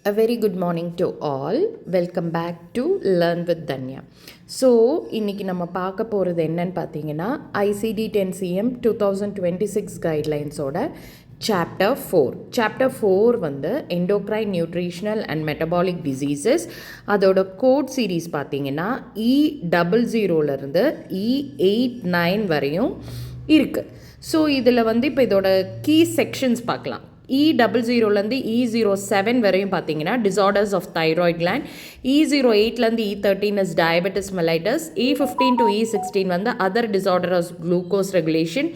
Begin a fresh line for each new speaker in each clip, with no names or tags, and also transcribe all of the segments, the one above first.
A very good morning to all. Welcome back to Learn with Danya. So இன்றைக்கி நம்ம பார்க்க போகிறது என்னன்னு பார்த்தீங்கன்னா ICD-10-CM 2026 கைட்லைன்ஸோட சாப்டர் 4 வந்து Endocrine, Nutritional and Metabolic Diseases. அதோட கோட் சீரீஸ் பார்த்தீங்கன்னா E00லேருந்து E89 வரையும் இருக்குது. ஸோ இதில் வந்து இப்போ இதோட கீ செக்ஷன்ஸ் பார்க்கலாம். E00லேருந்து E07 வரையும் பார்த்தீங்கன்னா disorders of thyroid gland, E08லேருந்து E13 is diabetes mellitus, E15 to E16 வந்து other disorders of glucose regulation,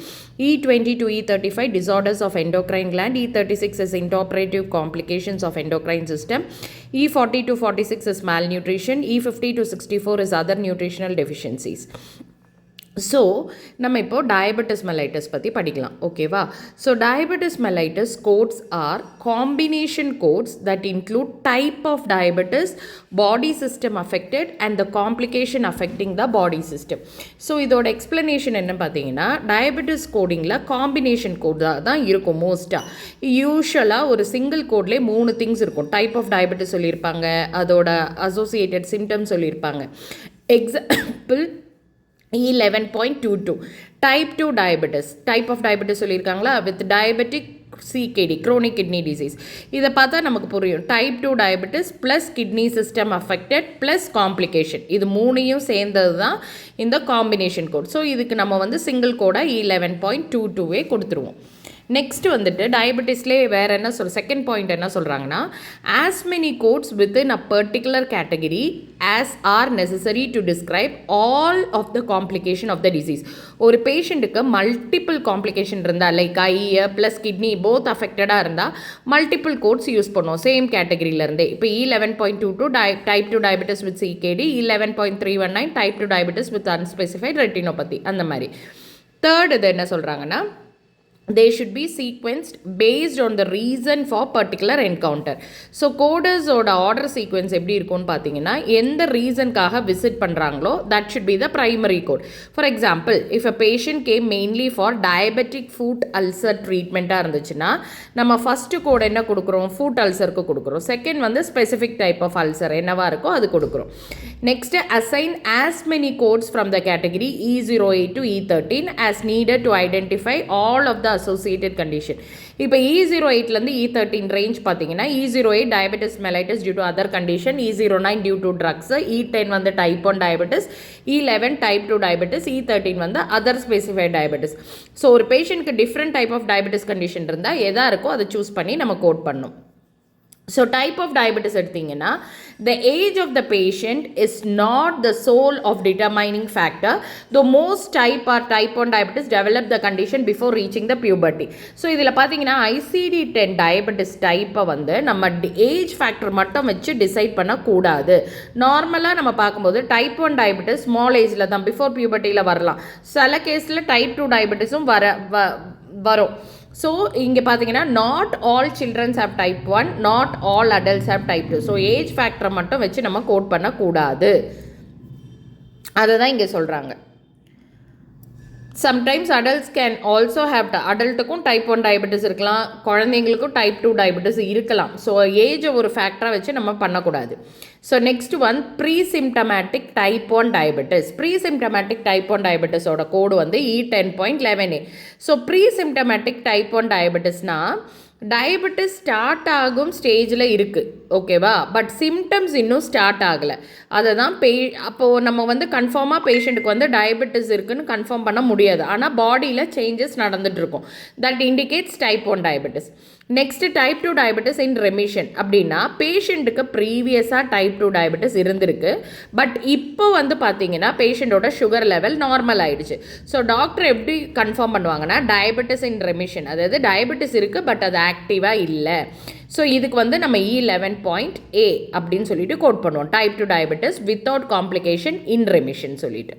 E20 to E35 disorders of endocrine gland, E36 is intraoperative complications of endocrine system, E40 to 46 is malnutrition, E50 to 64 is other nutritional deficiencies. So நம்ம இப்போது diabetes mellitus பற்றி படிக்கலாம், ஓகேவா? So diabetes mellitus codes are combination codes that include type of diabetes, body system affected and the complication affecting the body system. So இதோட explanation என்ன பார்த்தீங்கன்னா, diabetes கோடிங்கில் combination code தான் இருக்கும் மோஸ்ட்டாக. யூஸ்வலாக ஒரு சிங்கிள் கோட்லேயே 3 திங்ஸ் இருக்கும். டைப் ஆஃப் டயபெட்டிஸ் சொல்லியிருப்பாங்க, அதோட அசோசியேட்டட் சிம்டம்ஸ் சொல்லியிருப்பாங்க. Example E11.22 type 2 diabetes, type of diabetes சொல்லியிருக்காங்களா, with diabetic CKD, chronic kidney disease. இதை பார்த்தா நமக்கு புரியும். Type 2 diabetes plus kidney system affected plus complication, இது 3ஐயும் சேர்ந்தது தான் இந்த காம்பினேஷன் கோட். ஸோ இதுக்கு நம்ம வந்து சிங்கிள் கோடாக E11.22 கொடுத்துருவோம். நெக்ஸ்ட் வந்துட்டு டயபெட்டிஸ்லேயே வேறு என்ன செகண்ட் பாயிண்ட் என்ன சொல்கிறாங்கன்னா, as many codes within a particular category as are necessary to describe all of the complication of the disease. ஒரு பேஷண்ட்டுக்கு மல்டிபிள் காம்ப்ளிகேஷன் இருந்தால், like eye plus kidney both அஃபெக்டடாக இருந்தால் மல்டிபிள் கோட்ஸ் யூஸ் பண்ணுவோம் same கேட்டகரியிலேருந்தே. இப்போ E11.22 type 2 diabetes with CKD, E11.319 type 2 diabetes with unspecified retinopathy, அந்த மாதிரி. தேர்ட் இது என்ன சொல்கிறாங்கன்னா, they should be sequenced based on the reason for particular encounter. So கோடர்ஸோட ஆர்டர் சீக்வன்ஸ் எப்படி இருக்கும்னு பார்த்தீங்கன்னா, எந்த ரீசனுக்காக விசிட் பண்ணுறாங்களோ that should be the primary code. For example, if a patient came mainly for diabetic foot ulcer ட்ரீட்மெண்ட்டாக இருந்துச்சுன்னா நம்ம ஃபஸ்ட்டு கோட் என்ன கொடுக்குறோம், ஃபுட் அல்சருக்கு கொடுக்குறோம். செகண்ட் வந்து ஸ்பெசிஃபிக் டைப் ஆஃப் அல்சர் என்னவா இருக்கோ அது கொடுக்குறோம். Next assign as many codes from the category E08 to E13 as needed to identify all of the associated condition. இப்போ E08லேருந்து E13 ரேஞ்ச் பார்த்தீங்கன்னா, E08 diabetes mellitus due to other condition, E09 due to drugs, E10 வந்து type 1 diabetes, E11 type 2 diabetes, E13 வந்து other specified diabetes. So ஒரு பேஷண்ட்க்கு different type of diabetes condition இருந்தால் எதா இருக்கோ அதை சூஸ் பண்ணி நம்ம கோட் பண்ணணும். ஸோ டைப் ஆஃப் டயபெட்டிஸ் எடுத்திங்கன்னா, the age of the patient is not the sole of determining factor, though most type 1 diabetes develop the condition before reaching the puberty. So இதில் பார்த்தீங்கன்னா ICD-10 டயபெட்டிஸ் டைப்பை வந்து நம்ம age factor மட்டும் வச்சு decide பண்ணக்கூடாது. நார்மலாக நம்ம பார்க்கும்போது டைப் 1 டயபெட்டிஸ் ஸ்மால் ஏஜில் தான் பிஃபோர் பியூபர்ட்டியில் வரலாம். சில கேஸில் டைப் 2 டயபெட்டிஸும் வரும். ஸோ இங்கே பார்த்தீங்கன்னா, not all childrens have type 1, not all adults have type 2. So age ஃபேக்டரை மட்டும் வச்சு நம்ம கோட் பண்ணக்கூடாது, அதை தான் இங்கே சொல்கிறாங்க. Sometimes adults can also have, அடல்ட்டுக்கும் டைப் 1 டயபெட்டிஸ் இருக்கலாம், குழந்தைங்களுக்கும் டைப் 2 டயபெட்டிஸ் இருக்கலாம். ஸோ ஏஜை ஒரு ஃபேக்டராக வச்சு நம்ம பண்ணக்கூடாது. So next one, presymptomatic type 1 diabetes. Presymptomatic type 1 டயபெட்டிஸோட கோடு வந்து E10.11A. ஸோ ப்ரீசிம்டமேட்டிக் டைப் 1 டயபெட்டிஸ்னால் டயபெட்டிஸ் ஸ்டார்ட் ஆகும் ஸ்டேஜில் இருக்குது, ஓகேவா? பட் சிம்டம்ஸ் இன்னும் ஸ்டார்ட் ஆகலை. அதை தான் அப்போது நம்ம வந்து கன்ஃபார்மாக பேஷண்ட்டுக்கு வந்து டயபெட்டிஸ் இருக்குதுன்னு கன்ஃபார்ம் பண்ண முடியாது. ஆனால் பாடியில் சேஞ்சஸ் நடந்துகிட்ருக்கும். That indicates type 1 diabetes. Next type 2 diabetes in remission. அப்படின்னா பேஷண்ட்டுக்கு ப்ரீவியஸாக டைப் 2 டயபெட்டிஸ் இருந்திருக்கு, பட் இப்போ வந்து பார்த்தீங்கன்னா பேஷண்ட்டோட சுகர் லெவல் நார்மல் ஆகிடுச்சு. ஸோ டாக்டர் எப்படி கன்ஃபார்ம் பண்ணுவாங்கன்னா, டயபெட்டிஸ் இன் ரெமிஷன், அதாவது டயபெட்டிஸ் இருக்குது பட் அது ஆக்டிவாக இல்லை. ஸோ இதுக்கு வந்து நம்ம E11.A அப்படின்னு சொல்லிட்டு கோட் பண்ணுவோம். டைப் 2 டயபெட்டிஸ் வித்தவுட் காம்ப்ளிகேஷன் இன் ரெமிஷன் சொல்லிட்டு.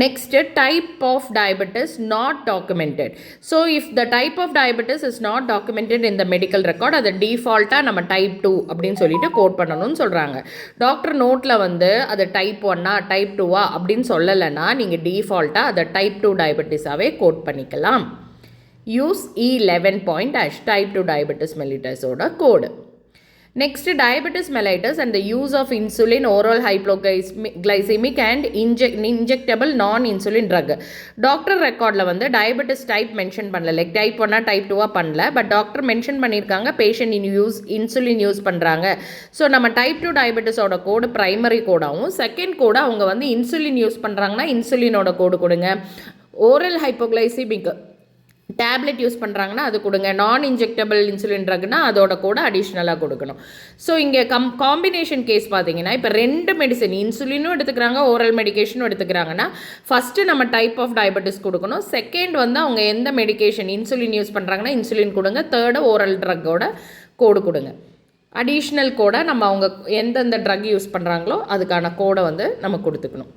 Next, type of diabetes not documented. So if the type of diabetes is not documented in the medical record, அது டிஃபால்ட்டாக நம்ம டைப் 2 அப்படின்னு சொல்லிட்டு கோட் பண்ணணும்னு சொல்கிறாங்க. டாக்டர் நோட்டில் வந்து அது டைப் 1 டைப் 2 அப்படின்னு சொல்லலைன்னா நீங்கள் டிஃபால்ட்டாக அதை டைப் 2 டயபெட்டிஸாகவே கோட் பண்ணிக்கலாம். Use E11 type 2 diabetes மெல்லிட்டஸோட code. Next, diabetes mellitus and the use of insulin, oral hypoglycemic and injectable non-insulin drug. Doctor ரெக்கார்டில் வந்து டயபெட்டிஸ் டைப் மென்ஷன் பண்ணல, லைக் டைப் 1 டைப் 2 பண்ணல, பட் டாக்டர் மென்ஷன் பண்ணியிருக்காங்க patient insulin use பண்ணுறாங்க. So நம்ம type 2 டயபெட்டிஸோட code primary கோடாகவும், second code அவங்க வந்து இன்சுலின் யூஸ் பண்ணுறாங்கன்னா இன்சுலினோட கோடு கொடுங்க. ஓரல் ஹைப்போகிளைசிமிக் டேப்லெட் யூஸ் பண்ணுறாங்கன்னா அது கொடுங்க. நான் இன்ஜெக்டபிள் இன்சுலின் ட்ரக்னா அதோட கூட அடிஷ்னலாக கொடுக்கணும். ஸோ இங்கே காம்பினேஷன் கேஸ் பார்த்தீங்கன்னா இப்போ 2 மெடிசன் இன்சுலினும் எடுத்துக்கிறாங்க, ஓரல் மெடிக்கேஷனும் எடுத்துக்கிறாங்கன்னா ஃபஸ்ட்டு நம்ம டைப் ஆஃப் டயபெட்டிஸ் கொடுக்கணும். செகண்ட் வந்து அவங்க எந்த மெடிக்கேஷன் இன்சுலின் யூஸ் பண்ணுறாங்கன்னா இன்சுலின் கொடுங்க. தேர்டு ஓரல் ட்ரக்கோட கோடு கொடுங்க. அடிஷ்னல் கோடை நம்ம அவங்க எந்தெந்த ட்ரக் யூஸ் பண்ணுறாங்களோ அதுக்கான கோடை வந்து நம்ம கொடுத்துக்கணும்.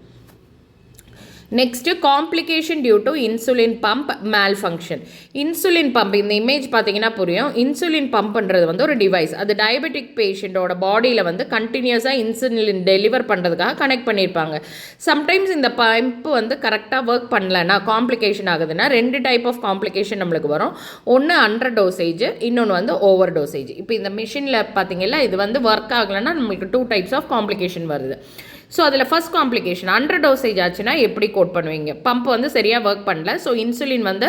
Next complication due to insulin pump malfunction. Insulin pump இந்த இமேஜ் பார்த்தீங்கன்னா புரியும். இன்சுலின் பம்ப்ன்றது வந்து ஒரு டிவைஸ், அது டயபெட்டிக் பேஷண்ட்டோட பாடியில் வந்து கண்டினியூஸாக இன்சுலின் டெலிவர் பண்ணுறதுக்காக கனெக்ட் பண்ணியிருப்பாங்க. சம்டைம்ஸ் இந்த பம்ப் வந்து கரெக்டாக ஒர்க் பண்ணலன்னா காம்ப்ளிகேஷன் ஆகுதுன்னா 2 டைப் ஆஃப் காம்ப்ளிகேஷன் நம்மளுக்கு வரும். ஒன்று அண்டர் டோசேஜ், இன்னொன்று வந்து ஓவர் டோசேஜ். இப்போ இந்த மிஷினில் பார்த்தீங்கன்னா இது வந்து ஒர்க் ஆகலைன்னா நம்மளுக்கு 2 டைப்ஸ் ஆஃப் காம்ப்ளிகேஷன் வருது. ஸோ அதில் ஃபஸ்ட் காம்ப்ளிகேஷன் அண்டர் டோசேஜ் ஆச்சுன்னா எப்படி கோட் பண்ணுவீங்க? பம்ப் வந்து சரியாக ஒர்க் பண்ணல, ஸோ இன்சுலின் வந்து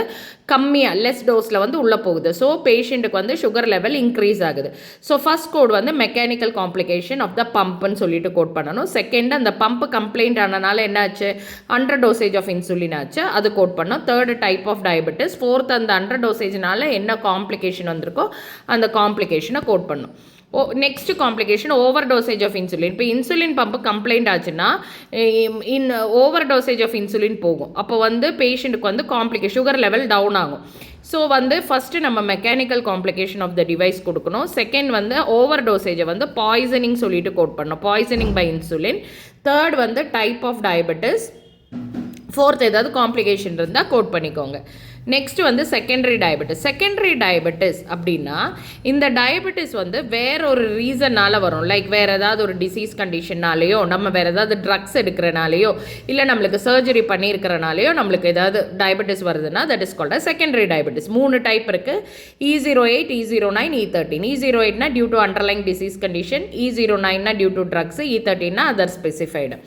கம்மியாக லெஸ் டோஸில் வந்து உள்ளே போகுது, ஸோ பேஷண்ட்டுக்கு வந்து சுகர் லெவல் இன்க்ரீஸ் ஆகுது. ஸோ ஃபஸ்ட் கோட் வந்து மெக்கானிக்கல் காம்ப்ளிகேஷன் ஆஃப் த பம்ப்னு சொல்லிட்டு கோட் பண்ணணும். செகண்ட் அந்த பம்ப் கம்ப்ளைண்ட் ஆனனால என்ன ஆச்சு, அண்டர் டோசேஜ் ஆஃப் இன்சுலின் ஆச்சு, அது கோட் பண்ணோம். Third type of diabetes. Fourth அந்த அண்டர் டோசேஜ்னால என்ன காம்ப்ளிகேஷன் வந்திருக்கோ அந்த காம்ப்ளிகேஷனை கோட் பண்ணும். Next complication over dosage of insulin. இப்போ இன்சுலின் பம்பு கம்ப்ளைண்ட் ஆச்சுன்னா ஓவர் டோசேஜ் ஆஃப் இன்சுலின் போகும். அப்போ வந்து பேஷண்ட்டுக்கு வந்து சுகர் லெவல் டவுன் ஆகும். ஸோ வந்து ஃபஸ்ட்டு நம்ம mechanical complication of the device கொடுக்கணும். செகண்ட் வந்து ஓவர் டோசேஜை வந்து பாய்சனிங் சொல்லிட்டு கோட் பண்ணணும், பாய்சனிங் பை இன்சுலின். தேர்ட் வந்து டைப் ஆஃப் டயபெட்டிஸ். ஃபோர்த் ஏதாவது காம்ப்ளிகேஷன் இருந்தால் கோட் பண்ணிக்கோங்க. நெக்ஸ்ட் வந்து செகண்டரி டயபெட்டிஸ். செகண்டரி டயபெட்டிஸ் அப்படின்னா இந்த டயபெட்டிஸ் வந்து வேற ஒரு ரீசனால் வரும், லைக் வேறு ஏதாவது ஒரு டிசீஸ் கண்டிஷன்னாலேயோ, நம்ம வேறு ஏதாவது ட்ரக்ஸ் எடுக்கிறனாலேயோ, இல்லை நம்மளுக்கு சர்ஜரி பண்ணியிருக்கிறனாலேயோ நம்மளுக்கு ஏதாவது டயபெட்டிஸ் வருதுன்னா that is called secondary diabetes. 3 type இருக்குது, E08, E09, E13. E08 due to underlying disease condition, E09 due to drugs, E13 other specified.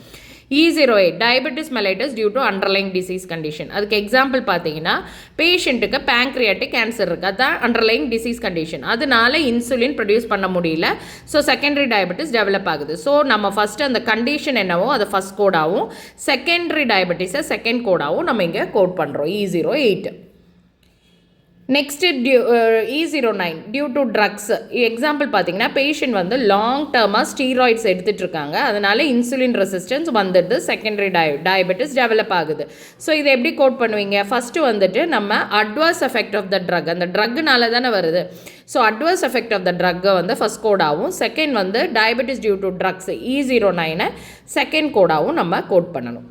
E08 diabetes mellitus due to underlying disease condition. அதுக்கு example பார்த்தீங்கன்னா பேஷண்ட்டுக்கு pancreatic cancer இருக்குது, அதுதான் underlying disease condition. அதனால insulin produce பண்ண முடியல, so secondary diabetes develop ஆகுது. So நம்ம ஃபஸ்ட்டு அந்த கண்டிஷன் என்னவோ அதை ஃபஸ்ட் கோடாகவும், செகண்டரி டயபெட்டிஸை செகண்ட் கோடாகவும் நம்ம இங்கே கோட் பண்ணுறோம் E08. Next E09 due to drugs. Example பார்த்தீங்கன்னா பேஷண்ட் வந்து லாங் டேர்மாக ஸ்டீராய்ட்ஸ் எடுத்துகிட்டு இருக்காங்க, அதனால இன்சுலின் ரெசிஸ்டன்ஸ் வந்துடுது, செகண்டரி டயபெட்டிஸ் டெவலப் ஆகுது. ஸோ இதை எப்படி கோட் பண்ணுவீங்க? ஃபஸ்ட்டு வந்துட்டு நம்ம adverse effect of the drug, அந்த ட்ரக்னால தானே வருது, so adverse effect of the ட்ரக்கை வந்து ஃபஸ்ட் கோடாகவும், செகண்ட் வந்து diabetes due to drugs E09 second கோடாகவும் நம்ம கோட் பண்ணணும்.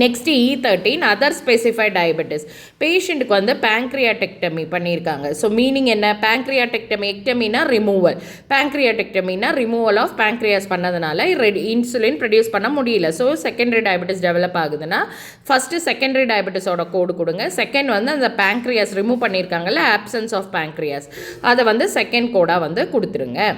Next E13 other specified diabetes. பேஷண்ட்டுக்கு வந்து பேங்க்ரியாடெக்டமி பண்ணியிருக்காங்க. ஸோ மீனிங் என்ன? பேங்க்ரியாடெக்டமி, எக்டமினா ரிமூவல், பேங்க்ரியாடெக்டமினா ரிமூவல் ஆஃப் பேங்க்ரியாஸ் பண்ணதுனால இன்சுலின் ப்ரொடியூஸ் பண்ண முடியல. ஸோ செகண்டரி டயபெட்டிஸ் டெவலப் ஆகுதுன்னா ஃபஸ்ட்டு செகண்டரி டயபெட்டிஸோட கோடு கொடுங்க. செகண்ட் வந்து அந்த பேங்க்ரியாஸ் ரிமூவ் பண்ணியிருக்காங்கல்ல, ஆப்சன்ஸ் ஆஃப் பேங்க்ரியாஸ், அதை வந்து செகண்ட் கோடாக வந்து கொடுத்துருங்க.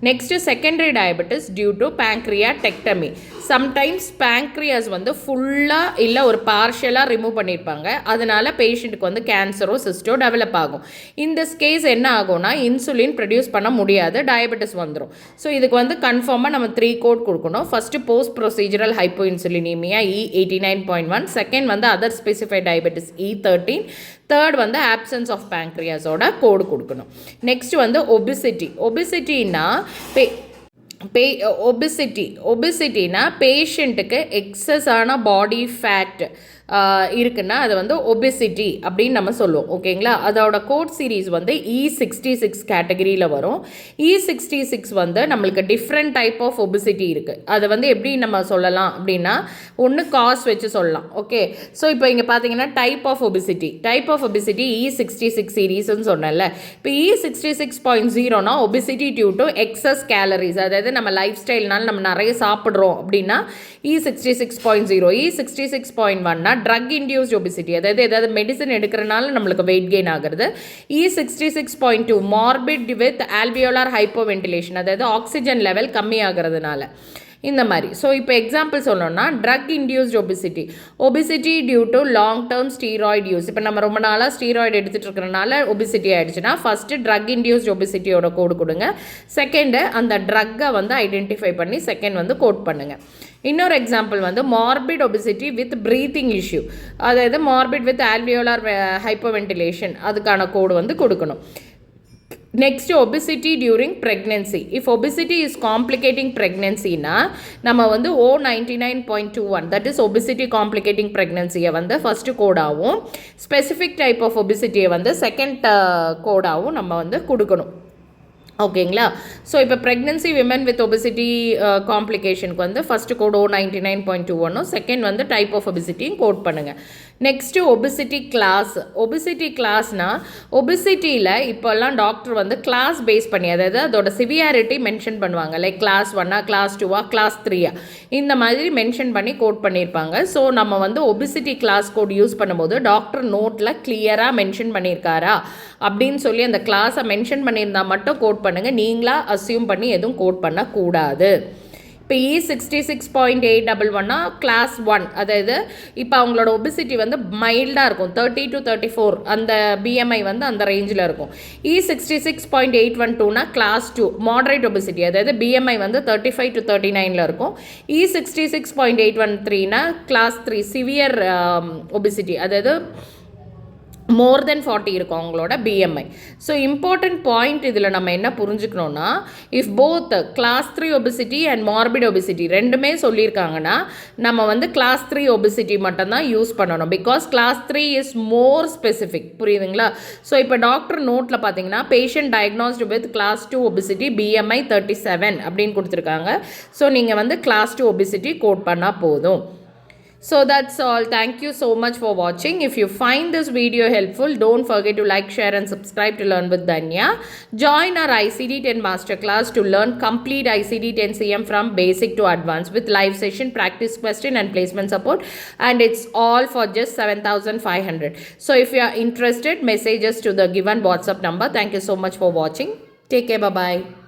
Next secondary diabetes due to pancreatectomy. Sometimes pancreas வந்து ஃபுல்லாக இல்லை ஒரு பார்ஷியலாக ரிமூவ் பண்ணியிருப்பாங்க, அதனால் பேஷண்ட்டுக்கு வந்து கேன்சரோ சிஸ்டோ டெவலப் ஆகும். இந்த கேஸ் என்ன ஆகும்னா இன்சுலின் ப்ரொடியூஸ் பண்ண முடியாது, டயபெட்டிஸ் வந்துடும். ஸோ இதுக்கு வந்து கன்ஃபார்மாக நம்ம 3 கோட் கொடுக்கணும். First post procedural hypoinsulinemia E89.1, second வந்து other specified diabetes E13, third வந்து ஆப்சன்ஸ் ஆஃப் பேங்க்ரியாஸோட கோடு கொடுக்கணும். நெக்ஸ்ட் வந்து ஒபிசிட்டினா ஒபிசிட்டினா பேஷண்ட்டுக்கு எக்ஸஸான பாடி ஃபேட் இருக்குன்னா அது வந்து ஒபிசிட்டி அப்படின்னு நம்ம சொல்லுவோம், ஓகேங்களா? அதோட கோட் சீரீஸ் வந்து E66 கேட்டகரியில் வரும். E66 வந்து நம்மளுக்கு டிஃப்ரெண்ட் டைப் ஆஃப் ஒபிசிட்டி இருக்குது. அதை வந்து எப்படி நம்ம சொல்லலாம் அப்படின்னா ஒன்று காஸ் வச்சு சொல்லலாம், ஓகே? ஸோ இப்போ இங்கே பார்த்தீங்கன்னா டைப் ஆஃப் ஒபிசிட்டி E66 சீரீஸ்ன்னு சொன்னேன்ல. இப்போ E66.0னா obesity due to excess calories, அதாவது நம்ம லைஃப் ஸ்டைல்னால நம்ம நிறைய சாப்பிட்றோம் அப்படின்னா E66.0. E66.1னா ட்ரக் இன்டியூஸ்ட் ஒபிசிட்டி, அதாவது ஏதாவது மெடிசன் எடுக்கிறனால நம்மளுக்கு வெயிட் கெயின் ஆகிறது. E66.2 மார்பிட் வித் ஆல்வியோலார் ஹைப்போவென்டிலேஷன், அதாவது ஆக்சிஜன் லெவல் கம்மி ஆகிறதுனால இந்த மாதிரி. ஸோ இப்போ எக்ஸாம்பிள் சொல்லணும்னா drug induced obesity due to long term steroid use. இப்போ நம்ம ரொம்ப நாளாக ஸ்டீராய்டு எடுத்துகிட்டு இருக்கிறனால ஒபிசிட்டி ஆகிடுச்சுன்னா ஃபஸ்ட்டு ட்ரக் இன்டியூஸ்ட் ஒபிசிட்டியோட கோடு கொடுங்க. செகண்டு அந்த ட்ரக்கை வந்து ஐடென்டிஃபை பண்ணி செகண்ட் வந்து கோட் பண்ணுங்கள். இன்னொரு எக்ஸாம்பிள் வந்து morbid obesity with breathing issue, அதாவது மார்பிட் வித் ஆல்வியோலார் ஹைப்போவென்டிலேஷன், அதுக்கான கோடு வந்து கொடுக்கணும். Next obesity during pregnancy. If obesity is complicating ப்ரெக்னென்சினா நம்ம வந்து O99.21 that is obesity complicating ப்ரெக்னென்சியை வந்து ஃபஸ்ட்டு கோடாகவும் ஸ்பெசிஃபிக் டைப் ஆஃப் ஒபிசிட்டியை வந்து செகண்ட் கோடாகவும் நம்ம வந்து கொடுக்கணும். ஓகேங்களா? ஸோ இப்போ ப்ரெக்னென்சி விமன் வித் ஒபிசிட்டி காம்ப்ளிகேஷனுக்கு வந்து ஃபஸ்ட்டு கோட் O99.21, செகண்ட் வந்து டைப் ஆஃப் ஒபிசிட்டியும் கோட் பண்ணுங்கள். நெக்ஸ்ட்டு ஒபிசிட்டி கிளாஸ்னால் ஒபிசிட்டியில் இப்போல்லாம் டாக்டர் வந்து கிளாஸ் பேஸ் பண்ணி, அதாவது அதோட சிவியாரிட்டி மென்ஷன் பண்ணுவாங்க. லைக் கிளாஸ் 1, கிளாஸ் 2, கிளாஸ் 3 இந்த மாதிரி மென்ஷன் பண்ணி கோட் பண்ணியிருப்பாங்க. ஸோ நம்ம வந்து ஒபிசிட்டி கிளாஸ் கோட் யூஸ் பண்ணும்போது டாக்டர் நோட்டில் கிளியராக மென்ஷன் பண்ணியிருக்காரா அப்படின்னு சொல்லி அந்த கிளாஸை மென்ஷன் பண்ணியிருந்தால் மட்டும் கோட் பண்ணுங்கள். நீங்களாக அஸ்யூம் பண்ணி எதுவும் கோட் பண்ணக்கூடாது. இப்போ E66.811 கிளாஸ் 1, அதாவது இப்போ அவங்களோட ஒபிசிட்டி வந்து மைல்டாக இருக்கும், 30 to 34 அந்த BMI வந்து அந்த ரேஞ்சில் இருக்கும். E66.812 கிளாஸ் 2 மாடரேட் ஒபிசிட்டி, அதாவது BMI வந்து 35 to 39 இருக்கும். E66.813 கிளாஸ் 3 சிவியர் ஒபிசிட்டி, அதாவது மோர் தென் 40 இருக்கும் அவங்களோட BMI. ஸோ இம்பார்ட்டன்ட் பாயிண்ட் இதில் நம்ம என்ன புரிஞ்சுக்கணுன்னா, if both class 3 obesity and morbid obesity ரெண்டுமே சொல்லியிருக்காங்கன்னா நம்ம வந்து கிளாஸ் 3 ஒபிசிட்டி மட்டும்தான் யூஸ் பண்ணணும். Because class 3 is more specific. புரியுதுங்களா? ஸோ இப்போ டாக்டர் நோட்டில் பார்த்தீங்கன்னா patient diagnosed with class 2 obesity BMI 37 அப்படின்னு கொடுத்துருக்காங்க. ஸோ நீங்கள் வந்து கிளாஸ் 2 ஒபிசிட்டி கோட் பண்ணால் போதும். So that's all. Thank you so much for watching. If you find this video helpful, don't forget to like, share and subscribe to Learn with Danya. Join our ICD-10 masterclass to learn complete ICD-10-CM from basic to advanced with live session, practice question and placement support, and it's all for just 7,500. So if you are interested, message us to the given WhatsApp number. Thank you so much for watching. Take care. Bye-bye.